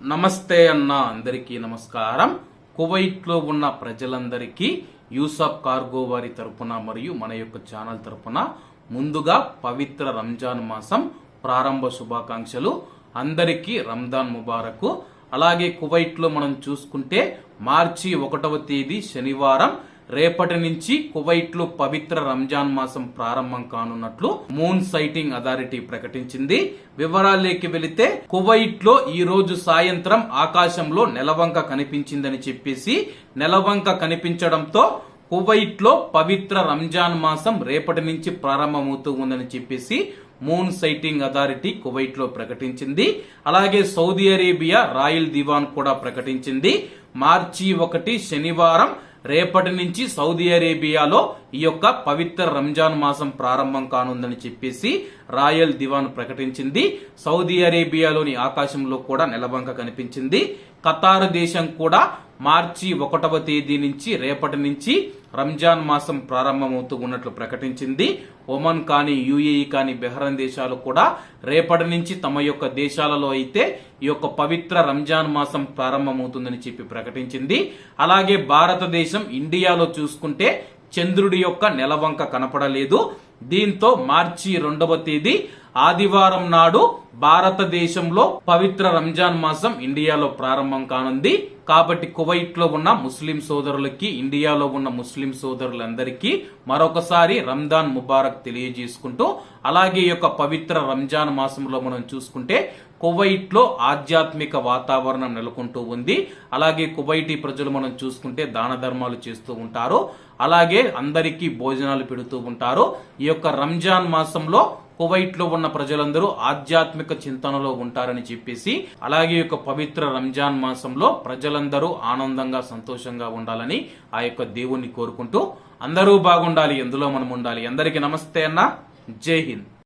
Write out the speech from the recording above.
నమస్తే అన్న అందరికీ నమస్కారం. కువైట్ లో ఉన్న ప్రజలందరికీ యూసఫ్ కార్గో వారి తరపున మరియు మన యొక్క ఛానల్ తరపున ముందుగా పవిత్ర రంజాన్ మాసం ప్రారంభ శుభాకాంక్షలు. అందరికీ రంజాన్ ముబారక్. అలాగే కువైట్ లో మనం చూసుకుంటే మార్చి 1వ తేదీ శనివారం రేపటి నుంచి కువైట్ లో పవిత్ర రంజాన్ మాసం ప్రారంభం కానున్నట్లు మూన్ సైటింగ్ అథారిటీ ప్రకటించింది. వివరాల్లోకి వెళితే కువైట్ లో ఈ రోజు సాయంత్రం ఆకాశంలో నెలవంక కనిపించిందని చెప్పేసి నెలవంక కనిపించడంతో కువైట్ లో పవిత్ర రంజాన్ మాసం రేపటి నుంచి ప్రారంభమవుతూ ఉందని చెప్పేసి మూన్ సైటింగ్ అథారిటీ కువైట్ లో ప్రకటించింది. అలాగే సౌదీ అరేబియా రాయల్ దివాన్ కూడా ప్రకటించింది. మార్చి 1 శనివారం రేపటి నుంచి సౌదీ అరేబియాలో ఈ యొక్క పవిత్ర రంజాన్ మాసం ప్రారంభం కానుందని చెప్పేసి రాయల్ దివాన్ ప్రకటించింది. సౌదీ అరేబియాలోని ఆకాశంలో కూడా నెలవంక కనిపించింది. ఖతార్ దేశం కూడా మార్చి 1వ తేదీ నుంచి రేపటి నుంచి రంజాన్ మాసం ప్రారంభమవుతూ ఉన్నట్లు ప్రకటించింది. ఒమన్ కానీ యుఏఈ కానీ బెహ్రన్ దేశాలు కూడా రేపటి నుంచి తమ యొక్క దేశాలలో అయితే ఈ యొక్క పవిత్ర రంజాన్ మాసం ప్రారంభమవుతుందని చెప్పి ప్రకటించింది. అలాగే భారతదేశం ఇండియాలో చూసుకుంటే చంద్రుడి యొక్క నెలవంక కనపడలేదు. దీంతో మార్చి 2వ తేదీ ఆదివారం నాడు భారతదేశంలో పవిత్ర రంజాన్ మాసం ఇండియాలో ప్రారంభం కానుంది. కాబట్టి కువైట్ లో ఉన్న ముస్లిం సోదరులకి, ఇండియాలో ఉన్న ముస్లిం సోదరులందరికీ మరొకసారి రంజాన్ ముబారక్ తెలియజేసుకుంటూ, అలాగే ఈ యొక్క పవిత్ర రంజాన్ మాసంలో మనం చూసుకుంటే కువైట్ లో ఆధ్యాత్మిక వాతావరణం నెలకొంటూ ఉంది. అలాగే కువైటీ ప్రజలు మనం చూసుకుంటే దాన ధర్మాలు చేస్తూ ఉంటారు. అలాగే అందరికీ భోజనాలు పెడుతూ ఉంటారు. ఈ యొక్క రంజాన్ మాసంలో కువైట్ లో ఉన్న ప్రజలందరూ ఆధ్యాత్మిక చింతనలో ఉంటారని చెప్పేసి, అలాగే యొక్క పవిత్ర రంజాన్ మాసంలో ప్రజలందరూ ఆనందంగా సంతోషంగా ఉండాలని ఆ యొక్క దేవుణ్ణి కోరుకుంటూ అందరూ బాగుండాలి, ఎందులో మనం ఉండాలి. అందరికీ నమస్తే అన్న. జై హింద్.